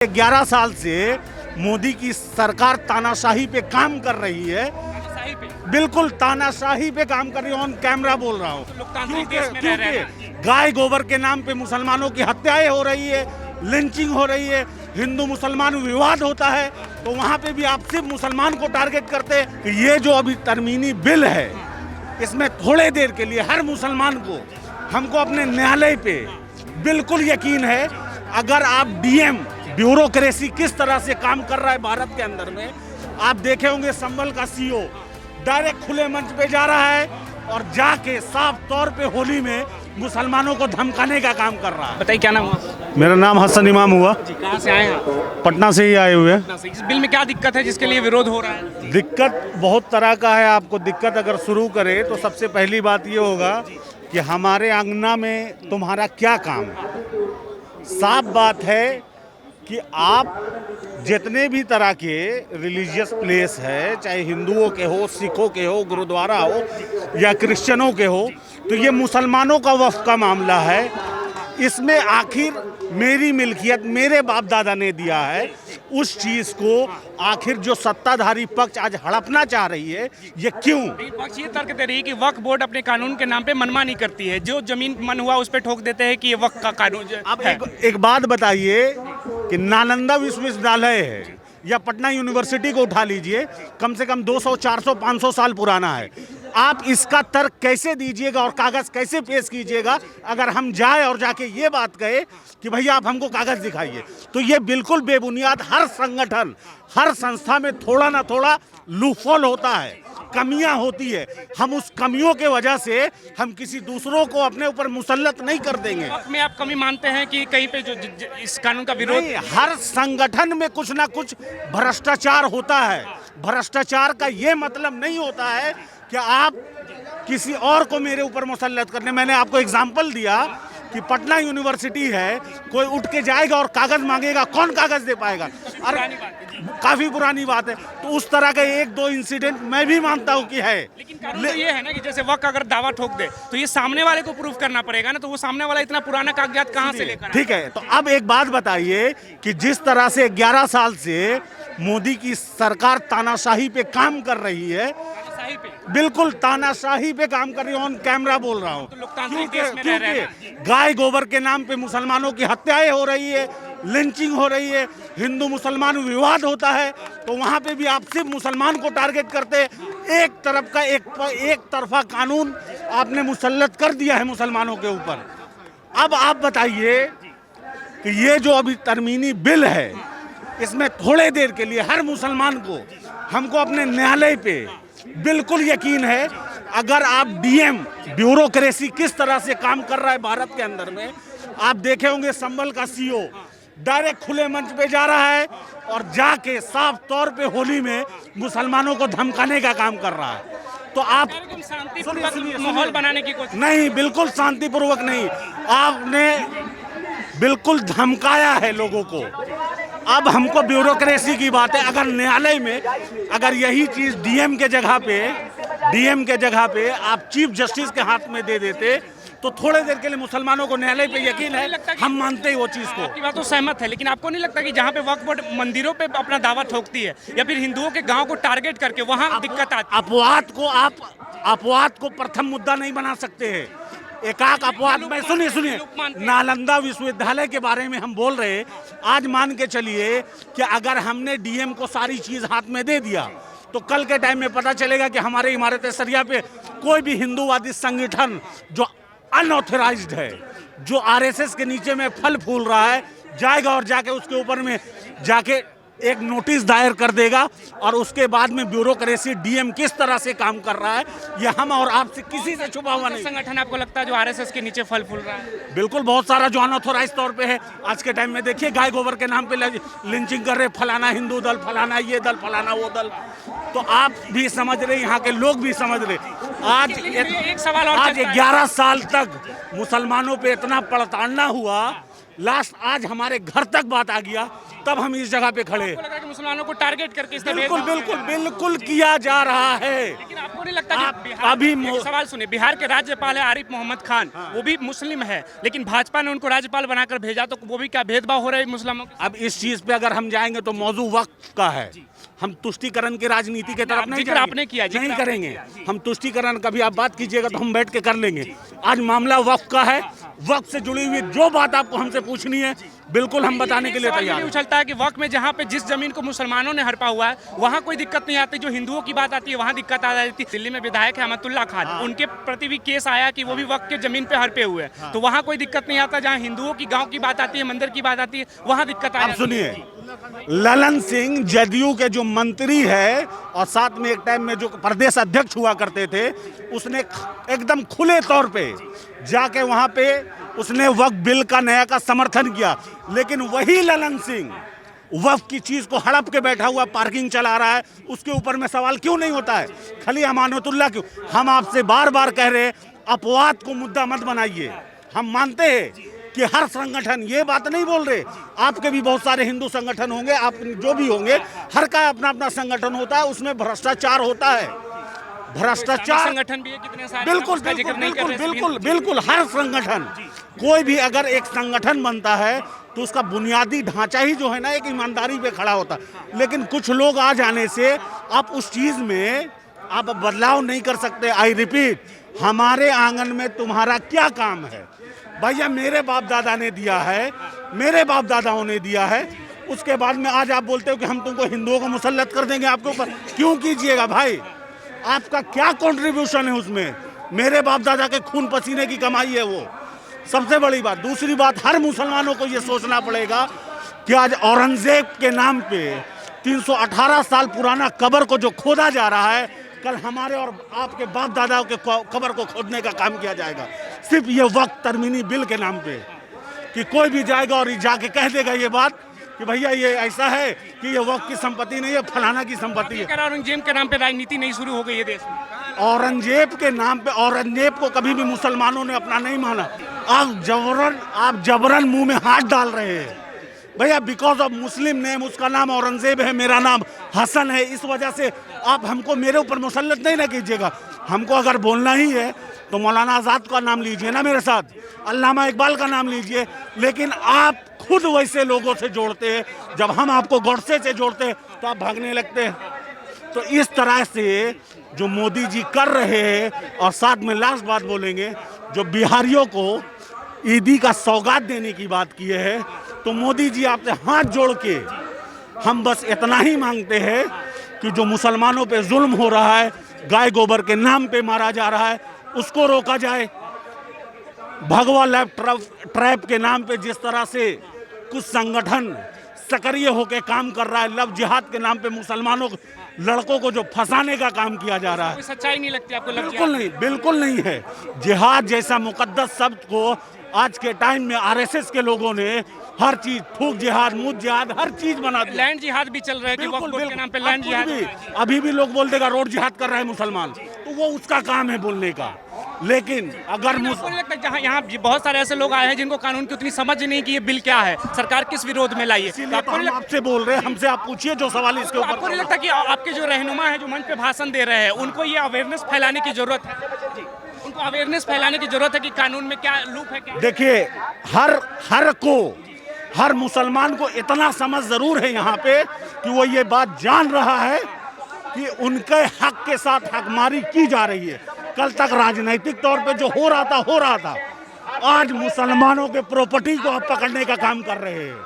11 साल से मोदी की सरकार तानाशाही पे काम कर रही है। बिल्कुल तानाशाही पे काम कर रही है। ऑन कैमरा बोल रहा हूँ, क्योंकि गाय गोबर के नाम पे मुसलमानों की हत्याएं हो रही है, लिंचिंग हो रही है, हिंदू मुसलमान विवाद होता है, तो वहाँ पे भी आप सिर्फ मुसलमान को टारगेट करते हैं। कि ये जो अभी तरमीनी बिल है, इसमें थोड़े देर के लिए हर मुसलमान को, हमको अपने न्यायालय पे बिल्कुल यकीन है। अगर आप डीएम ब्यूरोक्रेसी किस तरह से काम कर रहा है भारत के अंदर में, आप देखे होंगे संभल का सीईओ डायरेक्ट खुले मंच पे जा रहा है और जाके साफ तौर पे होली में मुसलमानों को धमकाने का काम कर रहा है। बताइए क्या नाम हुआ? मेरा नाम हसन इमाम हुआ। जी, कहाँ से आए हैं आप? पटना से ही आए हुए हैं। इस बिल में क्या दिक्कत है जिसके लिए विरोध हो रहा है? दिक्कत बहुत तरह का है। आपको दिक्कत अगर शुरू करे तो सबसे पहली बात ये होगा कि हमारे अंगना में तुम्हारा क्या काम है। साफ बात है कि आप जितने भी तरह के रिलीजियस प्लेस है, चाहे हिंदुओं के हो, सिखों के हो, गुरुद्वारा हो या क्रिश्चियनों के हो, तो ये मुसलमानों का वक्फ का मामला है। इसमें आखिर मेरी मिल्कियत मेरे बाप दादा ने दिया है, उस चीज़ को आखिर जो सत्ताधारी पक्ष आज हड़पना चाह रही है, ये क्यों? पक्ष ये तर्क दे रही है कि वक्फ बोर्ड अपने कानून के नाम पे मनमानी करती है, जो जमीन मन हुआ उस पे ठोक देते हैं कि ये वक्फ का कानून अब एक बात बताइए कि नालंदा विश्वविद्यालय है या पटना यूनिवर्सिटी को उठा लीजिए, कम से कम 200, 400, 500 साल पुराना है। आप इसका तर्क कैसे दीजिएगा और कागज़ कैसे पेश कीजिएगा अगर हम जाए और जाके ये बात कहे कि भैया आप हमको कागज़ दिखाइए? तो ये बिल्कुल बेबुनियाद। हर संगठन, हर संस्था में थोड़ा ना थोड़ा लूफॉल होता है, कमियां होती है। हम उस कमियों के वजह से हम किसी दूसरों को अपने ऊपर मुसल्लत नहीं कर देंगे। वक्फ में आप कमी मानते हैं कि कहीं पे जो इस कानून का विरोध? नहीं, हर संगठन में कुछ ना कुछ भ्रष्टाचार होता है। भ्रष्टाचार का ये मतलब नहीं होता है कि आप किसी और को मेरे ऊपर मुसल्लत करने। मैंने आपको एग्जाम्पल दिया कि पटना यूनिवर्सिटी है, कोई उठ के जाएगा और कागज मांगेगा, कौन कागज दे पाएगा? अरे काफी पुरानी बात है। तो उस तरह का एक दो इंसिडेंट मैं भी मानता हूं कि है, लेकिन कानून तो ये है ना कि जैसे वक्फ अगर दावा ठोक दे तो ये सामने वाले को प्रूफ करना पड़ेगा ना, तो वो सामने वाला इतना पुराना कागजात कहाँ से लेकर? ठीक है, तो अब एक बात बताइए कि जिस तरह से 11 साल से मोदी की सरकार तानाशाही पे काम कर रही है, बिल्कुल तानाशाही पे काम कर रही है। ऑन कैमरा बोल रहा हूँ, क्योंकि गाय गोबर के नाम पे मुसलमानों की हत्याएं हो रही है, लिंचिंग हो रही है, हिंदू मुसलमान विवाद होता है, तो वहाँ पे भी आप सिर्फ मुसलमान को टारगेट करते हैं। एक तरफ का एक तरफा कानून आपने मुसल्लत कर दिया है मुसलमानों के ऊपर। अब आप बताइए कि ये जो अभी तरमीनी बिल है, इसमें थोड़े देर के लिए हर मुसलमान को, हमको अपने न्यायालय पे बिल्कुल यकीन है। अगर आप डीएम ब्यूरोक्रेसी किस तरह से काम कर रहा है भारत के अंदर में, आप देखे होंगे संभल का सीईओ डायरेक्ट खुले मंच पे जा रहा है और जाके साफ तौर पे होली में मुसलमानों को धमकाने का काम कर रहा है। तो आप माहौल बनाने की कोशिश नहीं, बिल्कुल शांतिपूर्वक नहीं, आपने बिल्कुल धमकाया है लोगों को। अब हमको ब्यूरोक्रेसी की बात है। अगर न्यायालय में अगर यही चीज़ डीएम के जगह पे आप चीफ जस्टिस के हाथ में दे देते तो थोड़े देर के लिए मुसलमानों को न्यायालय पे यकीन है, हम मानते ही वो चीज़ को। आपकी बात तो सहमत है, लेकिन आपको नहीं लगता कि जहाँ पे वक्फ बोर्ड मंदिरों पे अपना दावा ठोकती है या फिर हिंदुओं के गांव को टारगेट करके वहाँ दिक्कत आती है? अपवाद को प्रथम मुद्दा नहीं बना सकते हैं। एकाक अपवाद में सुनिए, नालंदा विश्वविद्यालय के बारे में हम बोल रहे हैं। आज मान के चलिए कि अगर हमने डीएम को सारी चीज़ हाथ में दे दिया तो कल के टाइम में पता चलेगा कि हमारे इमारत सरिया पे कोई भी हिंदूवादी संगठन जो अनऑथराइज्ड है, जो आरएसएस के नीचे में फल फूल रहा है, जाएगा और जाके उसके ऊपर में जाके एक नोटिस दायर कर देगा और उसके बाद में ब्यूरोक्रेसी डीएम किस तरह से काम कर रहा है ये हम और आपसे किसी से छुपा हुआ नहीं। संगठन आपको लगता है जो आरएसएस के नीचे फल फूल रहा है? बिल्कुल, बहुत सारा जो अनऑथराइज तौर पे है। आज के टाइम में देखिए गाय गोबर के नाम पे लिंचिंग कर रहे, फलाना हिंदू दल, फलाना ये दल, फलाना वो दल। तो आप भी समझ रहे, यहाँ के लोग भी समझ रहे। आज एक सवाल और, आज 11 साल तक मुसलमानों पे इतना पड़ताड़ना हुआ, लास्ट आज हमारे घर तक बात आ गया तब हम इस जगह पे खड़े। आपको लग रहा है कि मुसलमानों को टारगेट करके इसने बिल्कुल भेदभाव बिल्कुल बिल्कुल किया जा रहा है। लेकिन आपको नहीं लगता आप कि बिहार अभी एक सवाल सुनिए, बिहार के राज्यपाल है आरिफ मोहम्मद खान, वो भी मुस्लिम है, लेकिन भाजपा ने उनको राज्यपाल बनाकर भेजा, तो वो भी क्या भेदभाव हो रहा है मुसलमानों के? अब इस चीज पे अगर हम जाएंगे तो मौजू वक्त का है। हम तुष्टीकरण की राजनीति के तरफ नहीं जिक्र जाएंगे। आपने किया, जिक्र नहीं आपने करेंगे। किया, जी। हम तुष्टीकरण कभी आप बात कीजिएगा तो हम बैठ के कर लेंगे। आज मामला वक्त का है, वक्त से जुड़ी हुई जो बात आपको हमसे पूछनी है बिल्कुल हम बताने के लिए सवाल ये तैयार नहीं हैं। उछलता है कि वक्त में जहाँ पे जिस जमीन को मुसलमानों ने हड़पा हुआ है वहाँ कोई दिक्कत नहीं आती, जो हिंदुओं की बात आती है वहाँ दिक्कत आ जाती है। दिल्ली में विधायक है अहमदुल्ला खान, उनके प्रति भी केस आया कि वो भी वक्त के जमीन पे हड़पे हुए हैं, तो वहाँ कोई दिक्कत नहीं आता। जहाँ हिंदुओं की गाँव की बात आती है, मंदिर की बात आती है, वहाँ दिक्कत आ आप जाती है। सुनिए, ललन सिंह जदयू के जो मंत्री है और साथ में एक टाइम में जो प्रदेश अध्यक्ष हुआ करते थे, उसने एकदम खुले तौर पे जाके वहां पे उसने वक्फ बिल का नया का समर्थन किया। लेकिन वही ललन सिंह वक्फ की चीज को हड़प के बैठा हुआ पार्किंग चला रहा है, उसके ऊपर में सवाल क्यों नहीं होता है? खाली अमानतुल्लाह क्यों? हम आपसे बार बार कह रहे हैं अपवाद को मुद्दा मत बनाइए। हम मानते हैं कि हर संगठन, ये बात नहीं बोल रहे, आपके भी बहुत सारे हिंदू संगठन होंगे, आप जो भी होंगे, हर का अपना अपना संगठन होता है, उसमें भ्रष्टाचार होता है। भ्रष्टाचार संगठन भी है कितने सारे, बिल्कुल उसका जिक्र बिल्कुल नहीं कर बिल्कुल रहे बिल्कुल बिल्कुल हर संगठन, कोई भी अगर एक संगठन बनता है तो उसका बुनियादी ढांचा ही जो है ना एक ईमानदारी पे खड़ा होता है। लेकिन कुछ लोग आ जाने से आप उस चीज में आप बदलाव नहीं कर सकते। आई रिपीट, हमारे आंगन में तुम्हारा क्या काम है? भैया मेरे बाप दादा ने दिया है, मेरे बाप दादाओं ने दिया है, उसके बाद में आज आप बोलते हो कि हम तुमको हिंदुओं को मुसल्लत कर देंगे आपके ऊपर। क्यों कीजिएगा भाई? आपका क्या कंट्रीब्यूशन है उसमें? मेरे बाप दादा के खून पसीने की कमाई है वो, सबसे बड़ी बात। दूसरी बात, हर मुसलमानों को ये सोचना पड़ेगा कि आज औरंगजेब के नाम पे 318 साल पुराना कब्र को जो खोदा जा रहा है, कल हमारे और आपके बाप दादाओं के कब्र को खोदने का काम किया जाएगा, सिर्फ ये वक्त तरमीनी बिल के नाम पे। कि कोई भी जाएगा और जाके कह देगा ये बात कि भैया ये ऐसा है कि ये वक्त की संपत्ति नहीं है, फलाना की संपत्ति है। औरंगजेब के नाम पे राजनीति नहीं शुरू हो गई है देश में। औरंगजेब के नाम पे, औरंगजेब को कभी भी मुसलमानों ने अपना नहीं माना। आप जबरन मुंह में हाथ डाल रहे हैं भैया। बिकॉज ऑफ मुस्लिम नेम, उसका नाम औरंगजेब है, मेरा नाम हसन है, इस वजह से आप हमको मेरे ऊपर मुसल्लत नहीं ना कीजिएगा। हमको अगर बोलना ही है तो मौलाना आज़ाद का नाम लीजिए ना मेरे साथ, अल्लामा इकबाल का नाम लीजिए। लेकिन आप खुद वैसे लोगों से जोड़ते हैं, जब हम आपको गोडसे से जोड़ते हैं तो आप भागने लगते हैं। तो इस तरह से जो मोदी जी कर रहे हैं, और साथ में लास्ट बात बोलेंगे, जो बिहारियों को ईदी का सौगात देने की बात की है, तो मोदी जी आपसे हाथ जोड़ के हम बस इतना ही मांगते हैं कि जो मुसलमानों पे जुल्म हो रहा है, गाय गोबर के नाम पे मारा जा रहा है, उसको रोका जाए। भगवा लैब ट्रैप के नाम पे जिस तरह से कुछ संगठन सक्रिय होकर काम कर रहा है, लव जिहाद के नाम पे मुसलमानों लड़कों को जो फंसाने का काम किया जा रहा है, कोई सच्चाई नहीं लगती आपको? बिल्कुल नहीं, बिल्कुल नहीं है। जिहाद जैसा मुकद्दस शब्द को आज के टाइम में आरएसएस के लोगों ने हर चीज, फूक जिहाद, मुद जिहाद, हर चीज बना दिया। लैंड जिहाद भी चल रहा है कि वक्फ बोर्ड के नाम पे लैंड जिहाद। अभी भी लोग बोल देगा रोड जिहाद कर रहा है मुसलमान, तो वो उसका काम है बोलने का। लेकिन अगर आपको नहीं लगता जहाँ यहाँ बहुत सारे ऐसे लोग आए हैं जिनको कानून की उतनी समझ नहीं कि ये बिल क्या है, सरकार किस विरोध में लाई है, तो आपको नहीं लगता, आपसे बोल रहे हैं, हमसे आप पूछिए जो सवाल इसके ऊपर। आपको नहीं लगता कि आपके जो रहनुमा है जो मंच पे भाषण दे रहे हैं, उनको ये अवेयरनेस फैलाने की जरूरत है? उनको अवेयरनेस फैलाने की जरूरत है कि कानून में क्या लूप है, क्या? देखिए, हर मुसलमान को इतना समझ जरूर है यहाँ पे कि वो ये बात जान रहा है कि उनके हक के साथ हकमारी की जा रही है। कल तक राजनीतिक तौर पे जो हो रहा था, आज मुसलमानों के प्रॉपर्टी को आप पकड़ने का काम कर रहे हैं।